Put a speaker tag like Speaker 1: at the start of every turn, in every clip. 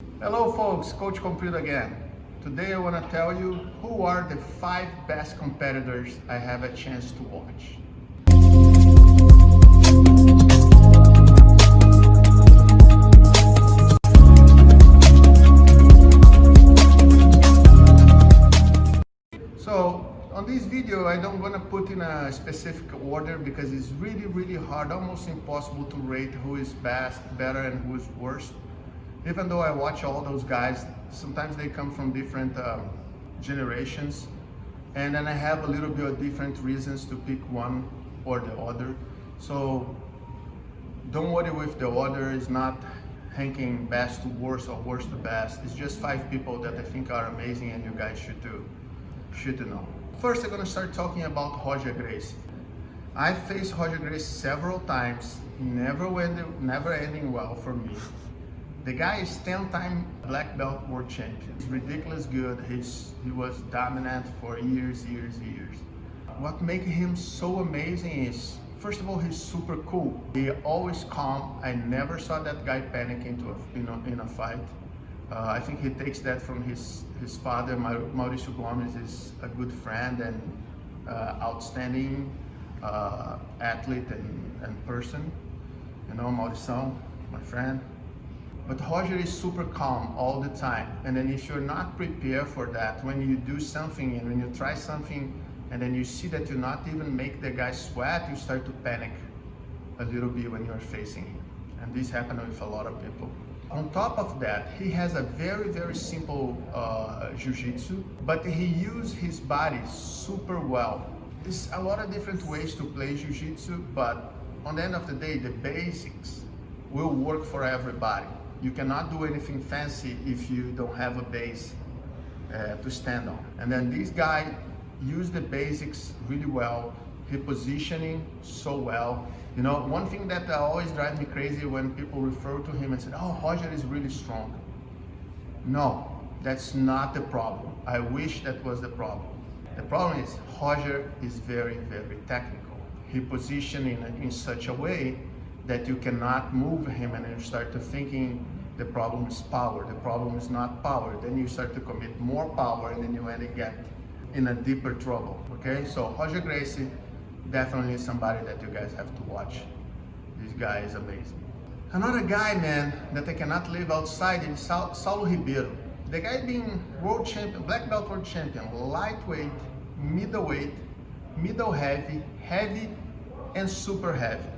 Speaker 1: Hello folks, Coach Comprido again. Today I want to tell you who are the 5 best competitors I have a chance to watch. So on this video I don't want to put in a specific order because it's really hard, almost impossible to rate who is better and who is worst. Even though I watch all those guys, sometimes they come from different generations, and then I have a little bit of different reasons to pick one or the other. So don't worry with the order. It's not ranking best to worst or worst to best. It's just 5 people that I think are amazing and you guys should know. First, I'm gonna start talking about Rodrigo Grace. I faced Rodrigo Grace several times, never ending well for me. The guy is 10-time black belt world champion. He's ridiculous good. He was dominant for years. What makes him so amazing is, first of all, he's super cool. He always calm. I never saw that guy panic in a fight. I think he takes that from his father. Mauricio Gomes is a good friend and outstanding athlete and person. You know, Maurição, my friend. But Roger is super calm all the time. And then if you're not prepared for that, when you do something and when you try something and then you see that you not even make the guy sweat, you start to panic a little bit when you're facing him. And this happens with a lot of people. On top of that, he has a very simple jiu-jitsu, but he uses his body super well. There's a lot of different ways to play jiu-jitsu, but on the end of the day, the basics will work for everybody. You cannot do anything fancy if you don't have a base to stand on. And then this guy used the basics really well, his positioning so well. You know, one thing that always drives me crazy when people refer to him and say, oh, Roger is really strong. No, that's not the problem. I wish that was the problem. The problem is Roger is very technical. He positioned in such a way that you cannot move him and you start to thinking the problem is power. The problem is not power. Then you start to commit more power and then you end up get in a deeper trouble, okay? So Rodrigo Grace definitely is somebody that you guys have to watch. This guy is amazing. Another guy, man, that I cannot live outside is Saul Hibiru. The guy being world champion, black belt world champion, lightweight, middleweight, middle heavy, heavy, and super heavy.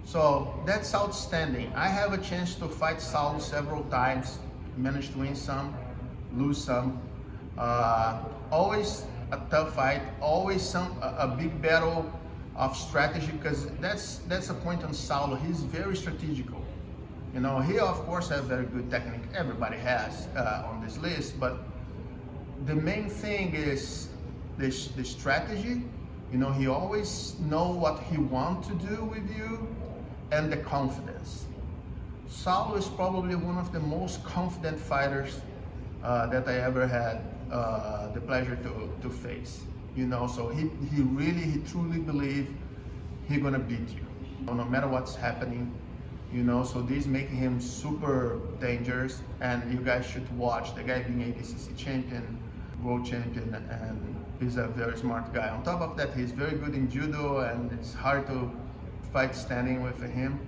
Speaker 1: So that's outstanding. I have a chance to fight Saul several times, managed to win some, lose some. Always a tough fight, always a big battle of strategy, because that's a point on Saul. He's very strategical. You know, he of course has very good technique. Everybody has on this list, but the main thing is the strategy. You know, he always know what he wants to do with you. And the confidence. Saul is probably one of the most confident fighters that I ever had the pleasure to face. You know, so he truly believes he's gonna beat you, no matter what's happening. You know, so this makes him super dangerous, and you guys should watch. The guy being ADCC champion, world champion, and he's a very smart guy. On top of that, he's very good in judo, and it's hard to fight standing with him.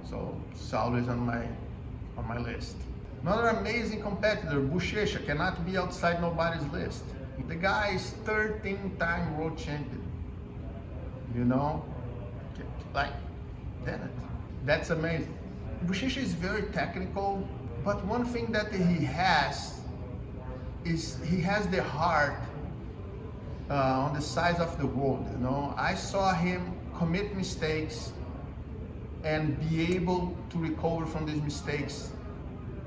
Speaker 1: So Saul is on my list. Another amazing competitor, Bushaimbu, cannot be outside nobody's list. The guy is 13-time world champion. You know, like, damn it, that's amazing. Bushaimbu is very technical, but one thing that he has is he has the heart on the size of the world. You know, I saw him commit mistakes and be able to recover from these mistakes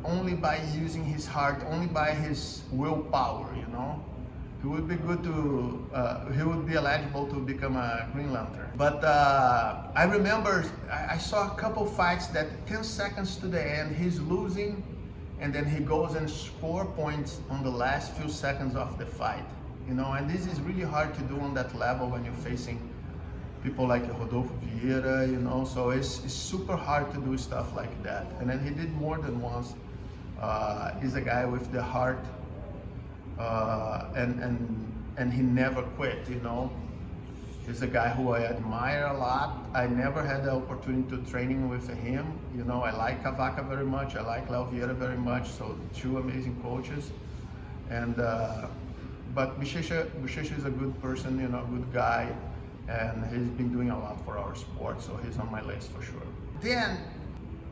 Speaker 1: only by using his heart, only by his willpower. You know, he would be good to he would be eligible to become a Green Lantern. But I remember I saw a couple fights that 10 seconds to the end he's losing, and then he goes and score points on the last few seconds of the fight. You know, and this is really hard to do on that level when you're facing people like Rodolfo Vieira, you know, so it's super hard to do stuff like that. And then he did more than once. He's a guy with the heart, and he never quit, you know. He's a guy who I admire a lot. I never had the opportunity to training with him. You know, I like Cavaca very much. I like Laufer very much. So two amazing coaches. And but Bochecha is a good person, you know, a good guy, and he's been doing a lot for our sport. So he's on my list for sure. Then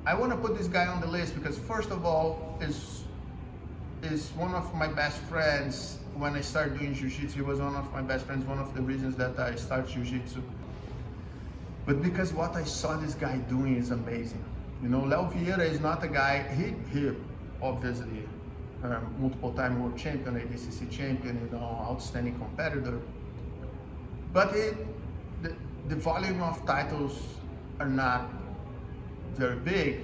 Speaker 1: I want to put this guy on the list because first of all is one of my best friends. When I started doing jiu-jitsu, he was one of my best friends, one of the reasons that I started jiu-jitsu. But because what I saw this guy doing is amazing. You know, Léo Vieira is not a guy, he obviously multiple time world champion, ADCC champion, you know, outstanding competitor. But the volume of titles are not very big,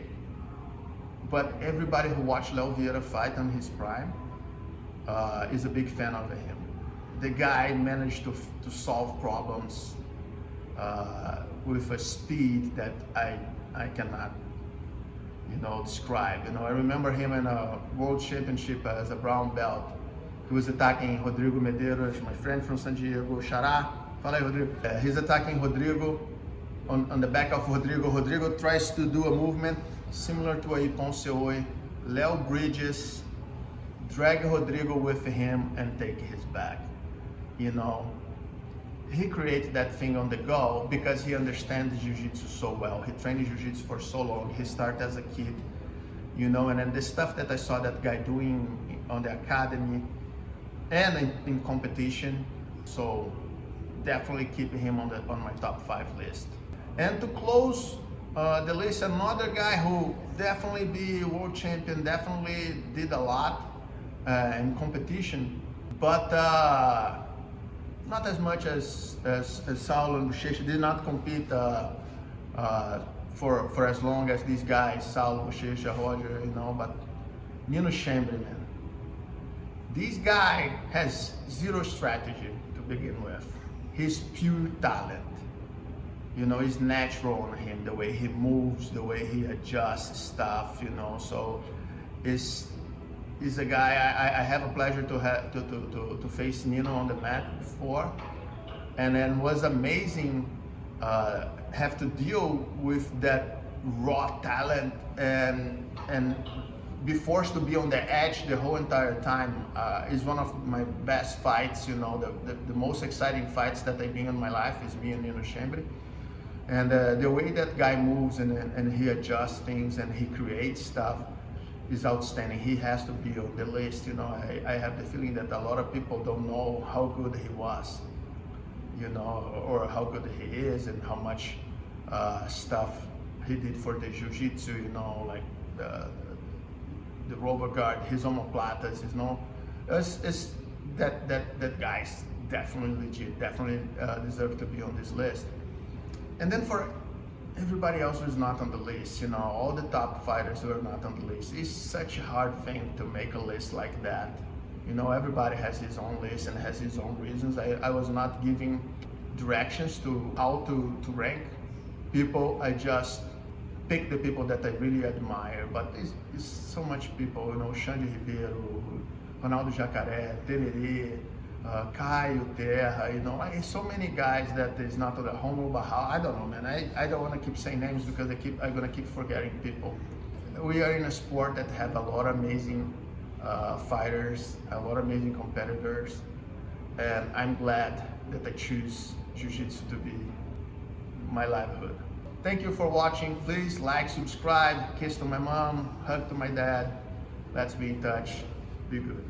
Speaker 1: but everybody who watched Léo Vieira fight on his prime is a big fan of him. The guy managed to solve problems with a speed that I cannot, you know, describe. You know, I remember him in a world championship as a brown belt. He was attacking Rodrigo Medeiros, my friend from San Diego, Xará. Fala aí, Rodrigo. He's attacking Rodrigo on the back of Rodrigo. Rodrigo tries to do a movement similar to a Ippon Seoi. Léo bridges, drag Rodrigo with him and take his back. You know, he created that thing on the go because he understands jiu-jitsu so well. He trained jiu-jitsu for so long. He started as a kid, you know, and then the stuff that I saw that guy doing on the academy and in competition. So definitely keep him on my top 5 list. And to close the list, another guy who definitely be world champion, definitely did a lot in competition, but not as much as Saul and Bochecha. Did not compete for as long as these guys, Saul, Bochecha, Roger, you know, but Nino Chambry, man. This guy has zero strategy to begin with. He's pure talent. You know, it's natural on him, the way he moves, the way he adjusts stuff, you know. So he's a guy I have a pleasure to face Nino on the mat before, and then was amazing have to deal with that raw talent and be forced to be on the edge the whole entire time. Is one of my best fights, you know, the most exciting fights that I've been in my life is me and Nino Chambry. And the way that guy moves and he adjusts things and he creates stuff is outstanding. He has to be on the list, you know. I have the feeling that a lot of people don't know how good he was, you know, or how good he is and how much stuff he did for the jiu-jitsu, you know, like the rubber guard, his omoplatas, you know. It's that guy's definitely legit, definitely deserve to be on this list. And then for everybody else who's not on the list, you know, all the top fighters who are not on the list, it's such a hard thing to make a list like that. You know, everybody has his own list and has his own reasons. I was not giving directions to how to rank people. I just picked the people that I really admire, but it's so much people, you know, Saul Hibiru, Ronaldo Jacaré, Temerê, Caio Terra, you know, like so many guys that is not on the Romulo Barral. I don't know, man. I don't want to keep saying names because I'm gonna keep forgetting people. We are in a sport that have a lot of amazing fighters, a lot of amazing competitors, and I'm glad that I choose jiu-jitsu to be my livelihood. Thank you for watching. Please like, subscribe, kiss to my mom, hug to my dad. Let's be in touch. Be good.